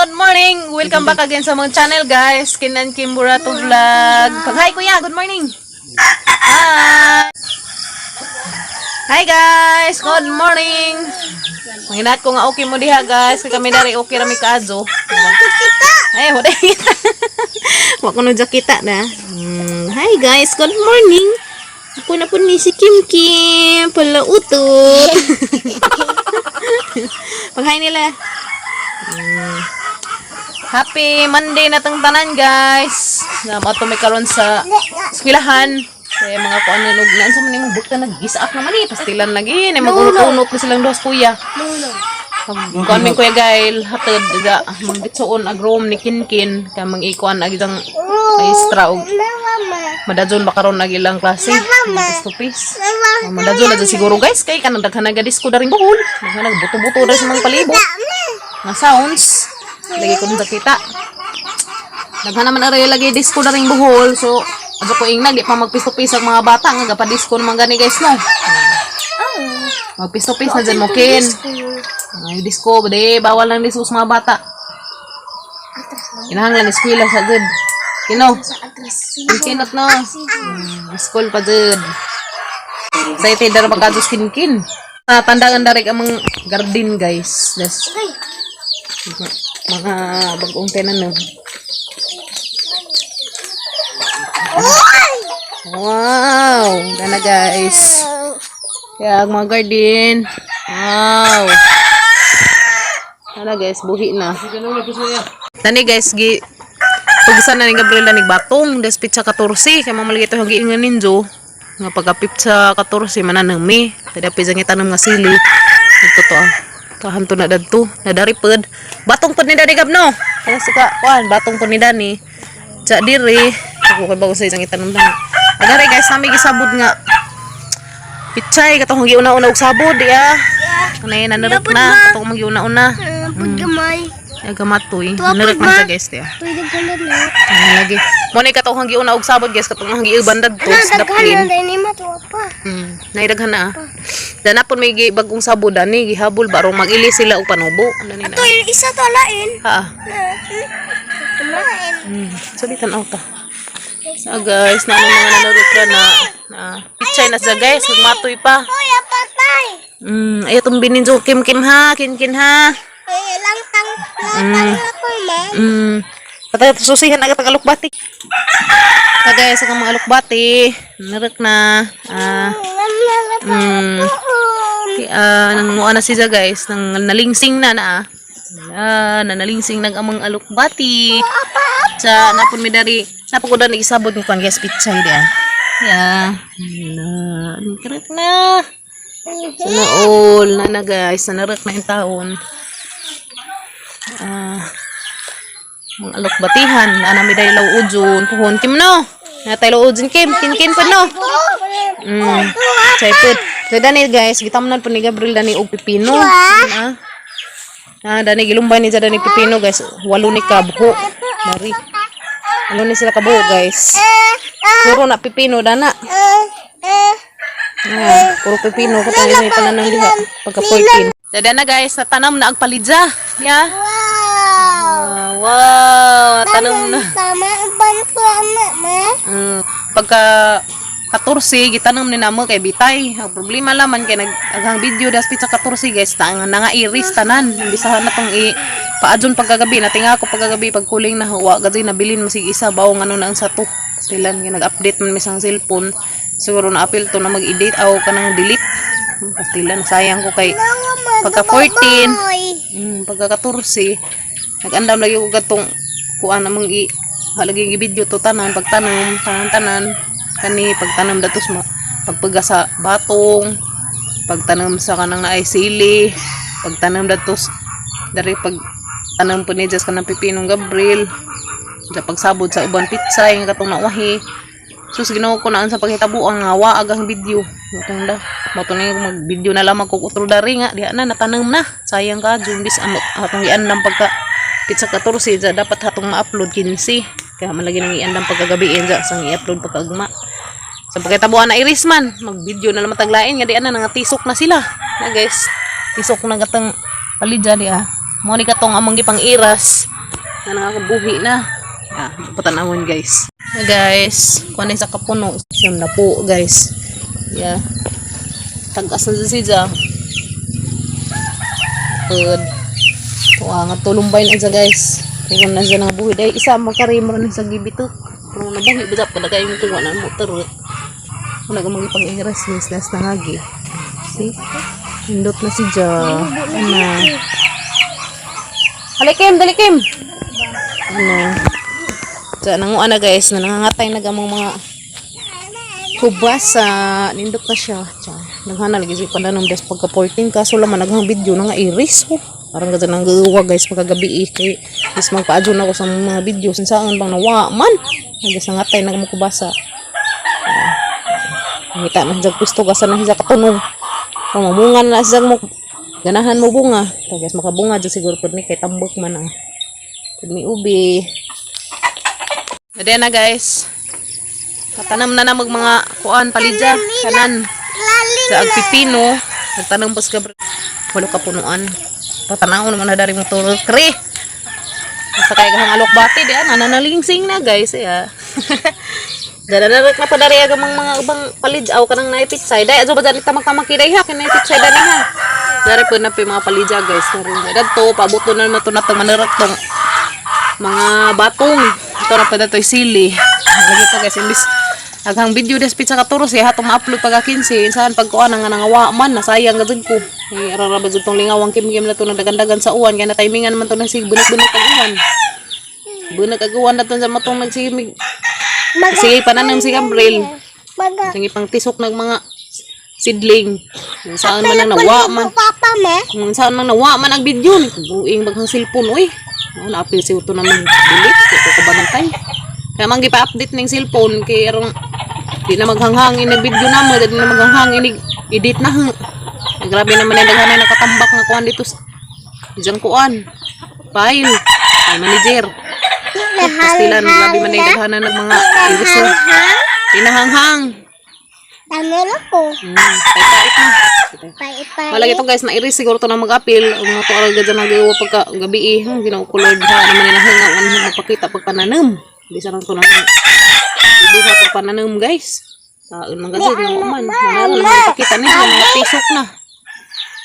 Good morning! Welcome back again sa mga channel guys. Kinan Kimbura to vlog. Hi kuya, good morning! Hi! Hi guys! Good morning! Manginat ko nga okay mo diha guys. Kami dari okay rami kaadyo. Ay, huday kita. Wag ko no jakita na. Hi guys, good morning! Ako na po ni si Kim Kim. Pala utot. Pag-hi nila. Happy Monday na tang tanan guys. Mato may karon sa eskwelahan. Kaya mga kuan na nugnan sa maning bukta nag-gisak naman eh. Pastilan lagi na mag-unot na silang dos kuya. Kuan min kuya gail hatod diga magbitsoon agrom ni Kinkin kay mang-ikuan agidang maestra og madadyon ba karon nagilang klase. Stupis. Madadyon na siguro guys kay kanang daghan nagadis ko daring buhol. Daghan buto-buto ra sa mga palibot. Nga sounds lagi ko nung kita naghan naman aray lagi disco na rin buhol so aso ko ingna di pa magpisto-piso ang mga bata nga gapadisco naman gani guys no magpisto-piso na dyan mo kin ay disco bade bawal lang disco sa mga bata kinahanglan eskwela sa good kino kinot no school pa dyan excited dara pagkadus kin tandangan darig ang mga garden guys yes. Mga bagong tenan no. Wow, gana guys. Kaya mga garden. Wow. Gana guys, buhi na. Tani guys, pagsan na ni Gabriel na nigbatong, des pizza 14 kay mamaligi to hagi nga ninjo. Nga pagka pizza 14 mananami. Kada pizza nga tanom nga sili. Ito to kahanto na dadto nadari pod batong pod ni Dani Gabno kaya sika kuan batong pod ni Dani sa diri ako kay bago sa isang itanong lang nadari guys nami gisabod nga pichay katong giuna-una og sabod ya kanay nanarek na katong magiuna-una gamay gamatoy nanarek man sa guys ya lagi mo ni katong giuna og sabod guys katong giubandad to sa daplin naidaghan na danapon may bagong sabod ani gihabol barong mag-ili sila og panubo ani na to isa to lain ha sabitan auta guys na mga nanarot na pichay na sa guys magmatoy pa kuya patay ayo tong bininjo Kim ha kin ha lang tang ako ma patay susihan agad ang alukbati guys ang mga alukbati narek na nanguha na siya guys nang nalingsing na nalingsing nag amang alukbati sa napon mi dari napon ko na isabot ko kan guys pichay dia nakarek na sana all na guys narek na yung taon mga alukbatihan ana mi dari law udyon tuhon Kim no natay law udyon Kim kin pa no Chayput. So dani guys, gitamnan po ni Gabriel dani og pipino. Dani gilumbay ni dani pipino guys. 8 ni kabuho. Dari. Ano ni sila kabuho guys. Puro na pipino dana. Puro pipino ko tayo ni pananang diha pagka 14. Dada na guys, natanam na ang palidza. Ya. Wow, tanam na. tama ban ko ma Pagka 14 gitanong ni namo kay bitay. Ang problema laman kay naghang video das pizza 14 guys tang nga iris tanan. Bisahan na tong paadyon pagkagabi natinga ko pagkagabi pagkuling na wa gadi nabilin mo sig isa bawong ano na ang sato. Silan nga nag-update man misang cellphone. Siguro na apil to na mag-edit aw kanang delete. Pastilan sayang ko kay pagka 14 pagka 14 nag-andam lagi ko gatong kuan namang halagi gi-video to tanan pagtanom tanan kani pagtanom datos mo pagpaga sa batong pagtanom sa kanang naay sili pagtanom datos dari pagtanom po ni Diyos kanang pipinong Gabriel sa pagsabod sa uban pitsay nga katong nawahi sus ginawa ko naan sa paghitabuang nga waag ang video motong da moto ni mag video na lamang kog utro dari nga diha na natanam na sayang ka jumbis amot atong iandam pagka pizza 14 dapat hatong ma-upload 15 kaya malagi nang iandam pagkagabiin sang i-upload pagkagma sa pagkitabuan na iris man mag-video na lang mataglain nga di ana nga tisok na sila na guys tisok na gatang palidya di mo ni katong among gipang iras na nakakabuhi na. Patanawon guys. Guys, kuha sa kapuno. Siyam na po guys. Yeah. Tagas na siya. Good. Nga tulumbay na siya guys. Kaya na siya buhi. Dahil isa makarimar na sa gibito. Kung nabuhi ba pa na kayo tuwa na mo turut. Wala ka magipag-iras nas na ngagi. See? Hindot na siya. Halikim, dalikim. So, nanguan na guys, na nangangatay na gamang mga kubasa. Nindot na siya. Naghana lagi siya pandanom des pagka-14 kaso laman naghang video na nga iris. Parang ganda nang gawa guys pagkagabi kay is magpa-adjun ako sa mga video saan bang nawa man. Nagas nangatay na gamang kubasa. Ngita na siya gusto kasi na siya katunog. Kung mamungan na siya mo ganahan mo bunga. Tagas makabunga dyan siguro po ni kay tambok man ang may ubi. Ayan na guys. Katanam na mag mga kuan palidya. Kanan. Sa agpipino. Nagtanam po sa walo kapunuan. Patanang naman na dari mo turo. Kri! Sa kaya kahang alok bati. Diyan. Nananalingsing na guys. Dadanak na pa dari agamang mga ubang palidya. Aw ka nang naipitsay. Dahil azo ba dali tamang-tamakiday ha. Kinaipitsay dari ha. Dari po na po mga palidya guys. Dito. Pabuto na naman ito na itong manarak tong mga batong. Ito na pa dito sili. Lagi ito guys, imbis aghang video des pizza 14 hatong ma-upload pagka 15 saan pagkuan nga nangawa man nasayang gud ko. Ararabad jud tong lingawang kim-kim na to nagdagandagan sa uwan kaya na timingan man to na sig bunot-bunot ang uwan. Bunot ang uwan na to sa matong nagsimig. Sige pananom si Gabriel. Sige pang tisok ng mga sidling. Saan man ang nawa man. Saan man nawa man ang video ni buing baghang cellphone oy. Na-apil siya ito naman delete. Ito ko ba nantay? Kaya man gipa-update ng cellphone. Kaya arong di na maghanghangin na video naman. Di na maghanghangin edit na. Grabe naman yung naghanay nakatambak na kuhan dito. Diyan kuhan. File. File manager. Pastilan. Grabe man yung naghanay ng mga iris. Pinahanghang. Tangan ako. Pait-pait na. Pait-pait. Malagi ito guys, na-iris siguro ito na mag-apil. Ang mga tuaral gadyan nagawa pagka gabi ginaukulod ha. Naman ninahinga. Ano magpakita pagpananam. Hindi sa lang ito naman. Hindi sa pagpananam guys. Saan man kasi, di mo man. Manalo naman ipakita niya. Mga tisok na.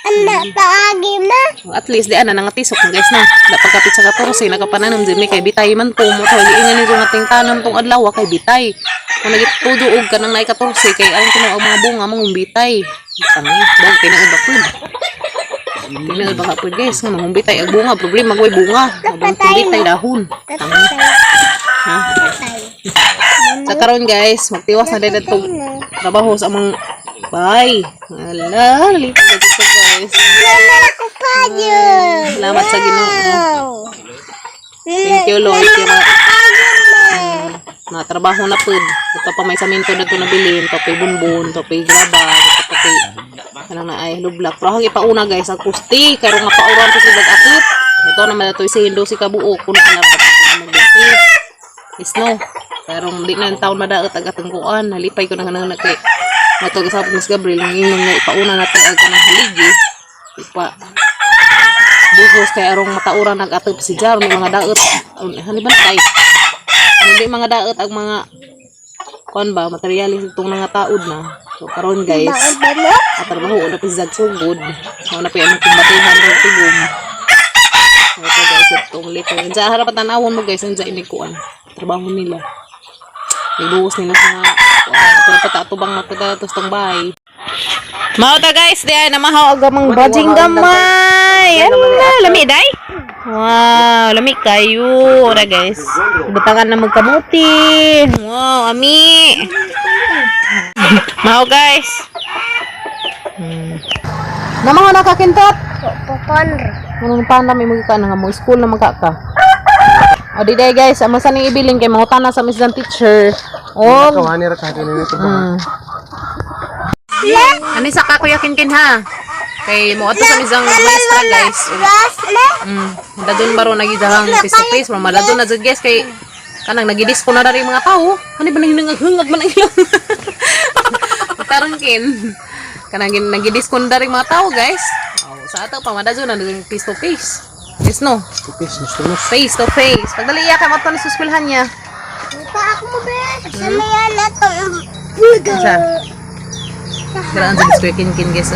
Anak, paagi na. At least, di ana nangatisok na guys na. Pagkapit sa 14, nakapananam din. May kay bitay man po. Mo tawag iingan nito nating tanam tong adlaw. Kay bitay. Kung nagituduog ka ng naik 14, kay ayon ko na ang mga bunga mong bitay. Tanay, dahil pinagabakod. Pinagabakod guys. Nga mong bitay ang bunga. Problema, magway bunga. Abang bitay dahon. Tanay. Ha? Sa karon guys, magtiwas na din itong trabaho sa amang bye. Ala, lipag ito guys. Mama ko pa yun. Salamat sa Ginoo. Thank you Lord. Kira na trabaho na pud. Ito pa may saminto na ito nabilin. Ito pa bunbun. Ito pa graba. Ito pa kanang na ay lublak. Pero hagi pa una guys. Ang kusti. Karo nga pauran ko si bag-akit. Ito naman ito si Hindo si Kabuo. Kung nanapat ko naman is no. Pero hindi na yung taon madaot agatangkuan. Halipay ko na nga kay matog sa Mas Gabriel. Ngayon nga ipauna natin ang kanang haligi. Ipa bugos kay arong matauran nag-atop si Jar. May mga daot. Haniban kay hindi mga daot ang mga kuan ba materialis itong mga taod na. So karon guys at trabaho na pizag sugod na pa yung kumbatihan ng tigom. Ito guys itong lito sa harapan tanawon mo guys ang inig kuan trabaho nila ibuhos nila sa mga patatubang matadatos tong bahay. Mao ta guys di ay namahaw og gamang bajing gamay. Lami day. Wow, lami kayo. Ora guys. Butangan na magkamuti. Wow, ami. Mao guys. Namahaw na kakintot. Popondro. Anong panda may magka na nga mo school na magkaka. O di day guys, amo sa ning ibilin kay mangutana sa Miss teacher. Oh. Kawani ra ka dinito ba? Ani sa kakuyakin kin ha. Kay mo ato sa misang maestra guys. Dadun baro nagidahang face to face, madadun na jud guys kay kanang nagidis ko na dari mga tao. Ani ba nang hungag man ang ilang. Tarangkin. Kanang nagidis ko na dari mga tao guys. Sa ato pa madadun na face to face. Yes, no? Tipis, muslimos. Face to face. Pagdali iya kay mato ni suskwilhan niya. Lupa ako mo, be. Sa maya na itong Sa Garaan sa Kuya Kinkin guys.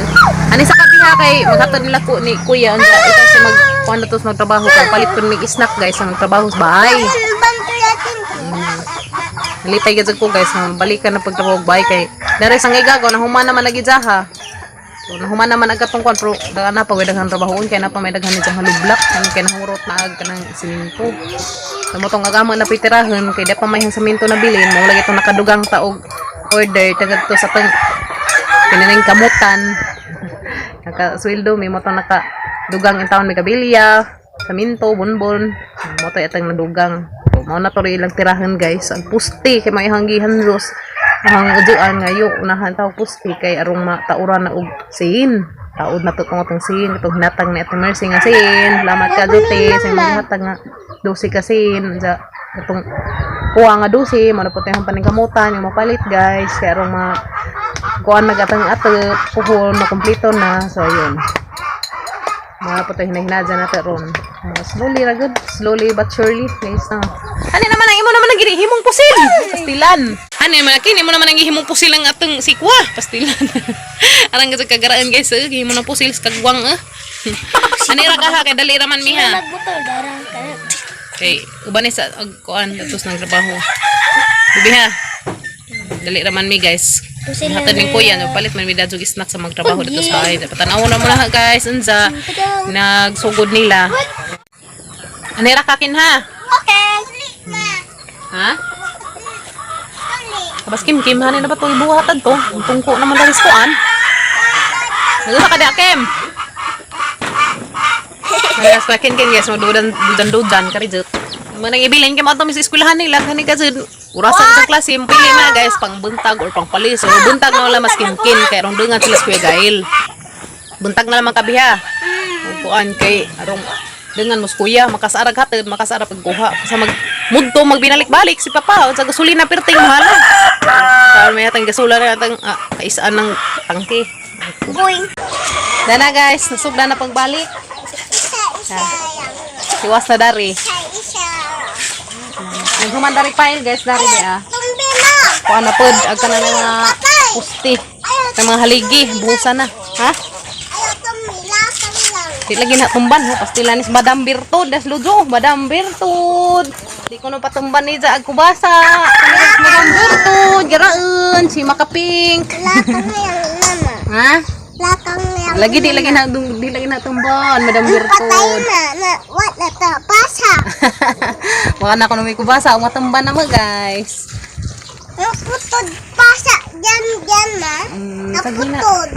Ani sa kabiha kay maghatod nila ko ni Kuya anja kasi mag kuan na tos magtrabaho kay palit ko ni snack guys ang trabaho sa bahay. banto natin. Nalipay gid ko guys balikan na pagtrabaho sa bahay kay dere sang igagaw na human naman nagidzaha. So nahuman naman agad tong kwan pero daghan na pa daghan trabahoon kay na pa may daghan ni jang halublak kay nahurot na ag kanang siminto. Sa motong agama na pitirahan kay da pa may siminto na bilin mo lagi itong nakadugang taog order tagad to sa pang kinaning kamutan naka-sweldo may mo itong nakadugang in taon may kabilya saminto, bonbon mo ito itong nadugang so, mo na to rin ilang tirahan guys ang pusti kay may hanggihan los ang uduan ngayon unahan tao pusti kay arong matauran na og sin taod na to itong sin itong hinatang na itong nursing nga sin lamat ka dute sa mga hatag nga dosi ka sin itong kuha nga dosi mo na po tayong paningkamutan yung mapalit guys kaya arong kuan nagatang-atep puhol na kompleto na so ayun mga po tayo hinahinadyan natin ron slowly ra good slowly but surely guys na ano naman ang imo naman ang ginihimong pusil pastilan ano naman akin imo naman ang gihimong pusil ang atong sikwa pastilan arang kasi kagaraan guys gihimo na pusil sa kagwang ano ra ka ha kay dali raman miha Nagbutol, darang ka. kay uban sa kuan datos ng trabaho bibi ha dali raman mi guys hatad ning kuya no palit man mi dadug snack sa magtrabaho dito sa bahay dapat tanaw na muna guys unsa nagsugod nila anira kakin ha Okay. ha kabas kim hanin na ba to ibuhatad to tungko naman dali sa kuan nagsa ka da kim ay sa kin guys mo dudan kari jut manang ibilin ka mo to mis eskwelahan nila kani kasi urasan sa klase pili man guys pang buntag or pang palis so buntag na wala mas kinkin kay rong dungan sila Kuya Gail buntag na lamang kabiha kuan kay arong dengan mos kuya makasarag hatid makasarag pagkuha sa mudto magbinalik-balik si papa sa gasolina perting mahala sa may atang gasolina na atang kaisaan ng tangke Boing. dana guys nasugda na pagbalik siwas na dari naghuman dari file guys dari dia Tumbi na. kuan na pod ag kana mga pusti ng mga haligi buhusan na ha Ayaw tumila ka lang. di lagi na tumban ho pastilanis Madam Birtud das lujo Madam Birtud di ko na patumban ni ag kubasa kanilang Madam Birtud garaen si Makapink Lakang yang nama. ha Lakang yang. lagi di lagi na tumban Madam Patay Birtud na. What na to? Pasa. baka na ko na may kubasa matumban na mo guys Naputod pasa. Diyan na. Tagina. Naputod.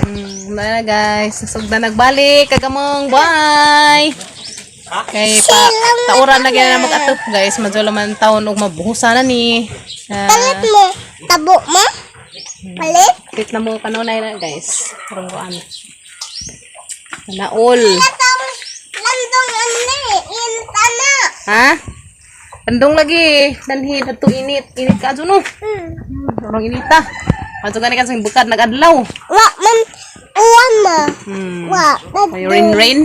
Na guys, sugda nagbalik kagamong bye. Kay pa tauran na gyud na mag-atop guys, madyo man taon og mabuhusan na ni. Palit mo. Tabo mo. Palit. Kit na mo kanunay na guys. Karong kuan. Naol. Katong landong ani. Intana. Ha? Andong lagi danhi adto init ka adto no. Orang inita. Adto gani kan sing bukad nagadlaw. Wa man. Uwan ma. Wa. May rain.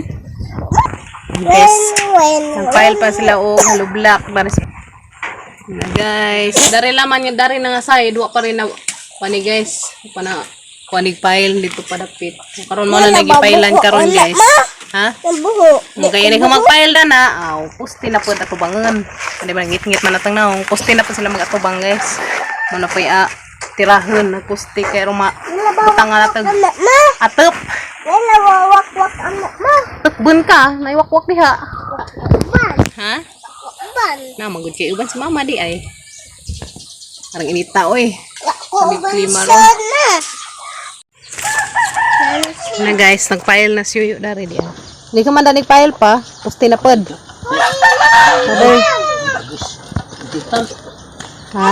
Guys. When. Nag-file pa sila o halublak na guys. Dari laman yung dari na nga say, duwa pa rin na pani guys. Pana kuanig file dito pa dapit. Karon mo na nagi-filean karon guys. Ha? Nabuho. Kaya ni mag-file na aw, pusti na po ato bangon. Hindi ba ngit-ngit man natang naong pusti na po sila mag-atubang guys. Mo na po tirahon na pusti kay ruma butang nga natag Ma. atep. Wala wawak-wak anak ma. Tekbun ka, naiwak-wak diha. Ban. Ha? Ban. Na magud kay uban si mama di ay. Parang inita oy. Ko ban klima ron. sana. Na guys, nag-file na siyo dari di ay. Hindi ka man nag-file pa, pusti na pod. Sabi. Ha?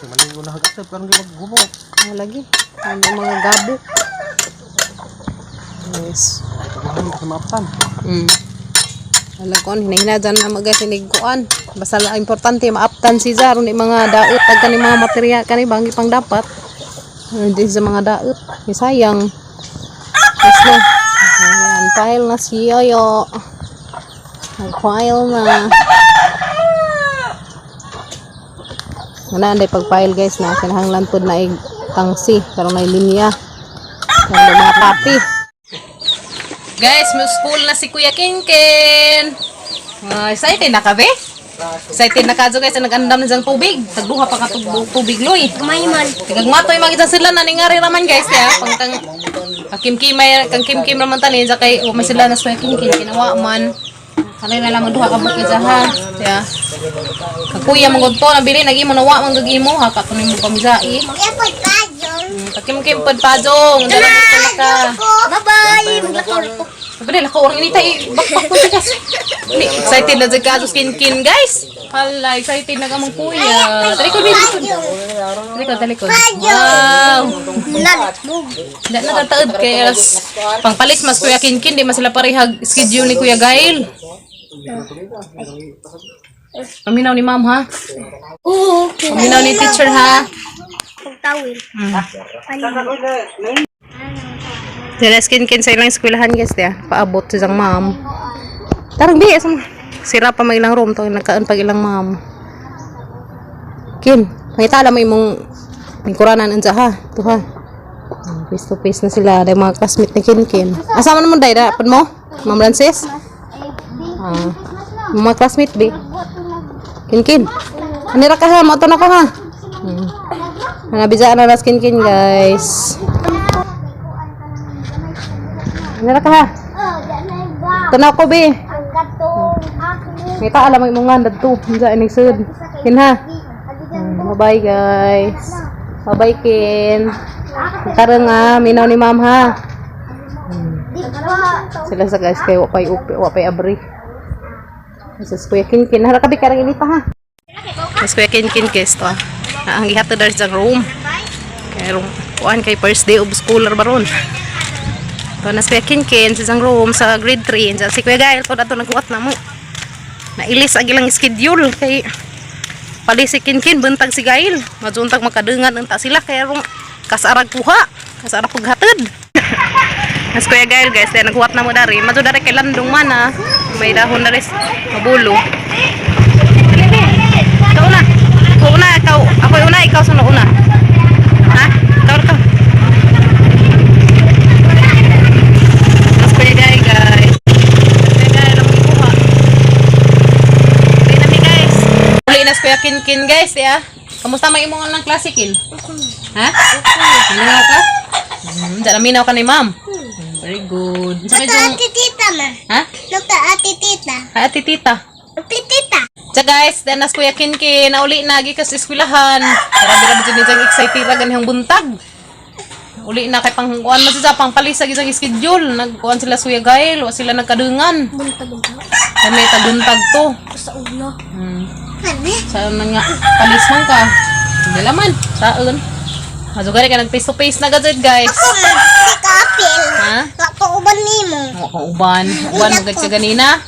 Maligo na hagatap pero hindi maghubog. Ano lagi? Ano mga gabo? Yes. Pagkahan ka maaptan. Alam ko, hinahinadyan na mga sinigkuan. Basta lang importante, maaptan si Zaro ni mga daot. At kani mga material, kani bangi pang dapat. Hindi sa mga daot. Sayang. Yes na. Ayan, file na si Yoyo. Nag-file na. Wala, anday pag-file guys na kinahanglan po na tangsi. Pero may linya. Pero mga papi. Guys, may school na si Kuya Kinkin. Excited na ka, be? Excited na ka, guys. Nag-andam na dyan tubig. Tagduha pa ka tubig, Loy. Kumayman. Tigagmatoy, magitan sila na ningari raman, guys. Ya. Pang kakimkimay, kang kimkim raman tanin. Sa kay, may sila na Kuya Kinkin. Kinawa man. Kanay na lang magduha ka bukid sa ha. Ya. Kakuya mong to, nabili, nag-imo, nawa mang gag-imo. Ha, katunin mo pamizai. Mag-epod ka, Jong. Kakimkim pod pa, Jong. Dala mo sila ka. Bye-bye. Maglako. Sabi nila, orang ini tayo, bakpak po siya. Excited na dyan ka, Kinkin, guys. Hala, excited na kamang kuya. Talikod, talikod. Wow. Hindi na tataod kaya pangpalis mas Kuya Kinkin, di mas sila parihag schedule ni Kuya Gail. Paminaw ni ma'am, ha? Oo. Paminaw ni teacher, ha? Pagtawin. Dala Kinkin sa ilang eskwelahan, guys, ya. Paabot sa isang ma'am. Tarang biya, sira pa may ilang room to, nagkaan pag ilang ma'am. Kin, pangitala mo imong kuranan unsa ha? Ito ha. Face to face na sila, dahil mga classmate ni Kinkin. Asama naman dahil, dapat mo? Ma'am Francis? Mga classmate, be. Kinkin. Anira ka ha, mauto na ko ha. Nabijaan na nas Kinkin, guys. Anira ka ha. Tanaw ko, be. May alam mo imong ngandad to. Hindi inig sud. Kin ha. Bye-bye, guys. Bye-bye, Kin. Karang minaw ni ma'am ha. Sila sa guys kay wapay abri. Sa Kuya Kinkin. Hala ka, be, karang inita ha. Sa Kuya Kinkin, guys to. Ang gihatod dar sa room. Kay room. Kuan kay first day of school baron. To nas Kuya Kinkin sa isang room sa grade 3. Si Kuya Gail to dato nagkuat na mo. Nailis ag ilang schedule kay pali si Kinkin buntag si Gail. Majuntag makadengan unta sila kay rong kasarag kuha. Kasarag paghatod. Nas Kuya Gail, guys, kaya naghuwat na mo dari. Maju dari kay landong mana. May dahon dari mabulo. Ikaw una. Ako una, ikaw. Ako una, ikaw sunod una. Ha? Ikaw. Kuya Gail, guys. Kuya Gail, ang kuha. Okay na mi, guys. Uli na Kuya Kinkin, guys, ya. Kamusta may imong ng klase, Kin? Ha? Minaw ka? Diyan minaw ka ni ma'am. Very good. Nata ati tita ma. Ha? Nata ati tita. Ha, ati tita. Ati tita. Diyan, guys, then nas Kuya Kinkin, nauli na gikas eskwelahan. Grabe dyan excited ra ganihang buntag. Uli na kay pangkuan mo sa pangpalisag isang schedule. Nagkuan sila Kuya Gail, wa sila nagkadungan. Buntag-buntag. Kami taguntag to. Sa ulo. Ano? Saan nga palis man ka? Hindi laman. Saan? Masugari ka nag face to face na gazet, guys. Ako man, si Kapil. Ha? Ako uban nimo. Ako uban. Uban mo ka ganina.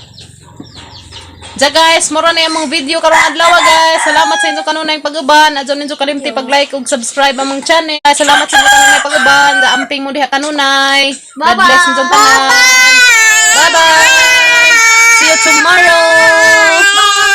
Diya, guys, mura na yung mga video karong adlaw, guys. Salamat sa inyo kanunay pag-uban. Adyon ninyo kalimti pag-like ug subscribe among channel. Guys, salamat sa inyo kanunay pag-uban. Sa amping mo diha kanunay. God bless ninyo tanan. Bye-bye. See you tomorrow.